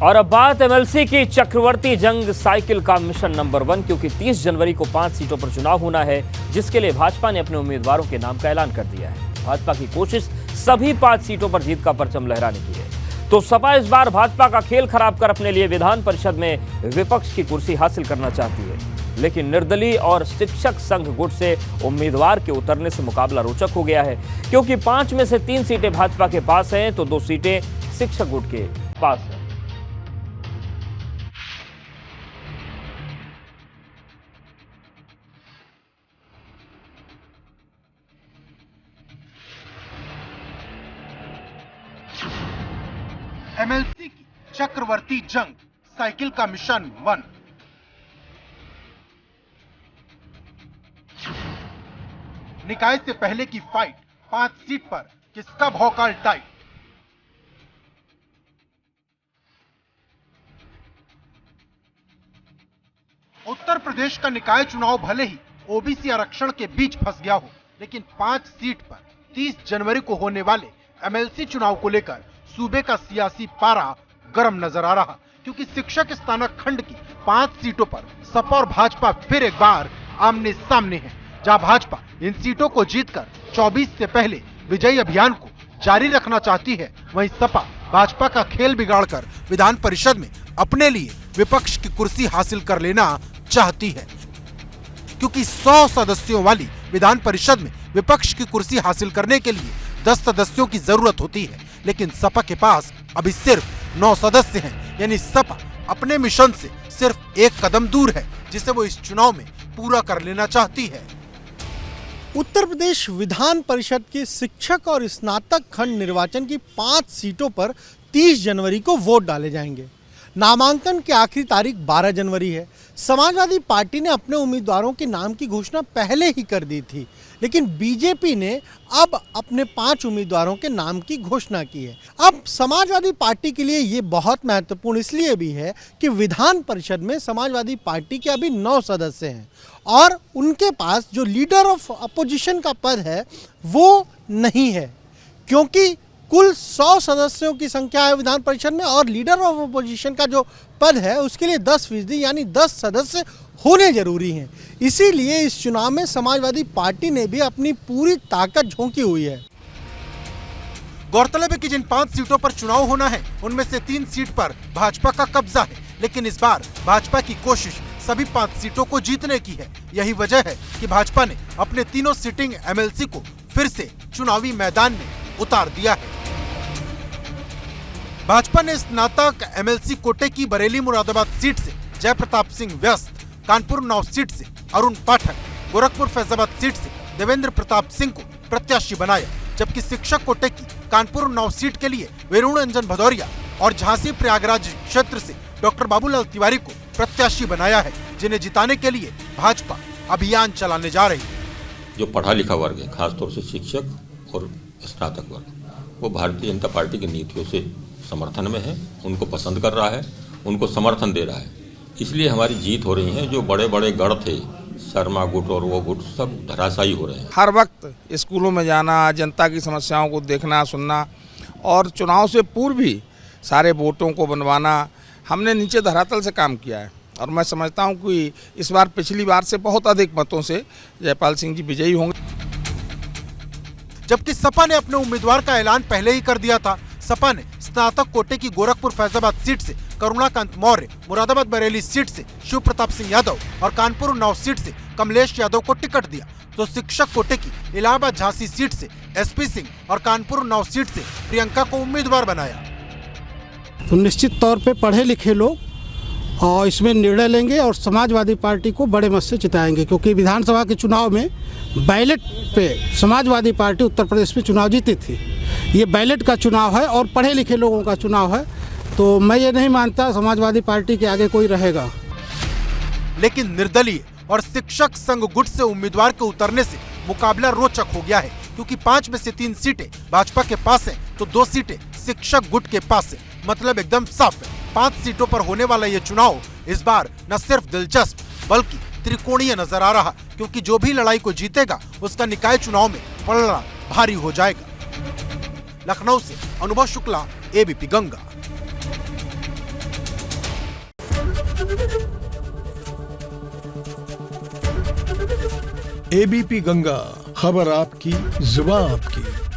और अब बात एमएलसी की चक्रवर्ती जंग साइकिल का मिशन नंबर 1, क्योंकि 30 जनवरी को 5 सीटों पर चुनाव होना है, जिसके लिए भाजपा ने अपने उम्मीदवारों के नाम का ऐलान कर दिया है। भाजपा की कोशिश सभी 5 सीटों पर जीत का परचम लहराने की है। तो सपा इस बार भाजपा का खेल खराब कर अपने लिए विधान परिषद में विपक्ष की कुर्सी हासिल करना चाहती है, लेकिन निर्दलीय और शिक्षक संघ गुट से उम्मीदवार के उतरने से मुकाबला रोचक हो गया है, क्योंकि 5 में से 3 सीटें भाजपा के पास हैं तो 2 सीटें शिक्षक गुट के पास हैं। एमएलसी की चक्रवर्ती जंग साइकिल का मिशन 1। निकाय से पहले की फाइट 5 सीट पर किसका भौकाल टाइट। उत्तर प्रदेश का निकाय चुनाव भले ही ओबीसी आरक्षण के बीच फंस गया हो, लेकिन 5 सीट पर 30 जनवरी को होने वाले एमएलसी चुनाव को लेकर सूबे का सियासी पारा गर्म नजर आ रहा, क्योंकि शिक्षक स्नातक खंड की 5 सीटों पर सपा और भाजपा फिर एक बार आमने सामने है। जहां भाजपा इन सीटों को जीतकर 24 से पहले विजयी अभियान को जारी रखना चाहती है, वहीं सपा भाजपा का खेल बिगाड़कर विधान परिषद में अपने लिए विपक्ष की कुर्सी हासिल कर लेना चाहती है। क्योंकि 100 सदस्यों वाली विधान परिषद में विपक्ष की कुर्सी हासिल करने के लिए 10 सदस्यों की जरूरत होती है, लेकिन सपा के पास अभी सिर्फ 9 सदस्य हैं, यानी सपा अपने मिशन से सिर्फ एक कदम दूर है, जिसे वो इस चुनाव में पूरा कर लेना चाहती है। उत्तर प्रदेश विधान परिषद के शिक्षक और स्नातक खंड निर्वाचन की 5 सीटों पर 30 जनवरी को वोट डाले जाएंगे। नामांकन की आखिरी तारीख 12 जनवरी है। समाजवादी पार्टी ने अपने उम्मीदवारों के नाम की घोषणा पहले ही कर दी थी, लेकिन बीजेपी ने अब अपने 5 उम्मीदवारों के नाम की घोषणा की है। अब समाजवादी पार्टी के लिए ये बहुत महत्वपूर्ण इसलिए भी है कि विधान परिषद में समाजवादी पार्टी के अभी 9 सदस्य हैं और उनके पास जो लीडर ऑफ अपोजिशन का पद है वो नहीं है, क्योंकि कुल 100 सदस्यों की संख्या है विधान परिषद में और लीडर ऑफ अपोजिशन का जो पद है उसके लिए 10% यानी 10 सदस्य होने जरूरी हैं। इसीलिए इस चुनाव में समाजवादी पार्टी ने भी अपनी पूरी ताकत झोंकी हुई है। गौरतलब है कि जिन 5 सीटों पर चुनाव होना है उनमें से 3 सीट पर भाजपा का कब्जा है, लेकिन इस बार भाजपा की कोशिश सभी 5 सीटों को जीतने की है। यही वजह है कि भाजपा ने अपने तीनों सिटिंग एमएलसी को फिर से चुनावी मैदान में उतार दिया है। भाजपा ने स्नातक एमएलसी कोटे की बरेली मुरादाबाद सीट से जय प्रताप सिंह व्यस्त, कानपुर 9 सीट से अरुण पाठक, गोरखपुर फैजाबाद सीट से देवेंद्र प्रताप सिंह को प्रत्याशी बनाया, जबकि शिक्षक कोटे की कानपुर 9 सीट के लिए वरुण रंजन भदौरिया और झांसी प्रयागराज क्षेत्र से डॉक्टर बाबूलाल तिवारी को प्रत्याशी बनाया है, जिन्हें जिताने के लिए भाजपा अभियान चलाने जा रही है। जो पढ़ा लिखा वर्ग है, खासतौर से शिक्षक और स्नातक वर्ग, वो भारतीय जनता पार्टी की नीतियों से समर्थन में है, उनको पसंद कर रहा है, उनको समर्थन दे रहा है, इसलिए हमारी जीत हो रही है। जो बड़े बड़े गढ़ थे, शर्मा गुट और वो गुट, सब धराशायी हो रहे हैं। हर वक्त स्कूलों में जाना, जनता की समस्याओं को देखना सुनना और चुनाव से पूर्व भी सारे वोटों को बनवाना, हमने नीचे धरातल से काम किया है और मैं समझता हूं कि इस बार पिछली बार से बहुत अधिक मतों से जयपाल सिंह जी विजयी होंगे। जबकि सपा ने अपने उम्मीदवार का ऐलान पहले ही कर दिया था। सपा ने स्नातक कोटे की गोरखपुर फैजाबाद सीट से करुणाकांत मौर्य, मुरादाबाद बरेली सीट से शिव प्रताप सिंह यादव और कानपुर 9 सीट से कमलेश यादव को टिकट दिया, तो शिक्षक कोटे की इलाहाबाद झांसी सीट से एसपी सिंह और कानपुर 9 सीट से प्रियंका को उम्मीदवार बनाया। तो निश्चित तौर पे पढ़े लिखे लोग और इसमें निर्णय लेंगे और समाजवादी पार्टी को बड़े मत से जिताएंगे, क्योंकि विधानसभा के चुनाव में बैलेट पे समाजवादी पार्टी उत्तर प्रदेश में चुनाव जीती थी। ये बैलेट का चुनाव है और पढ़े लिखे लोगों का चुनाव है, तो मैं ये नहीं मानता समाजवादी पार्टी के आगे कोई रहेगा। लेकिन निर्दलीय और शिक्षक संघ गुट से उम्मीदवार के उतरने से मुकाबला रोचक हो गया है, क्योंकि 5 में से 3 सीटें भाजपा के पास है तो 2 सीटें शिक्षक गुट के पास है। मतलब एकदम साफ है, 5 सीटों पर होने वाला ये चुनाव इस बार न सिर्फ दिलचस्प बल्कि त्रिकोणीय नजर आ रहा, क्योंकि जो भी लड़ाई को जीतेगा उसका निकाय चुनाव में पलड़ा भारी हो जाएगा। लखनऊ से अनुभव शुक्ला, एबीपी गंगा। एबीपी गंगा, खबर आपकी, जुबान आपकी।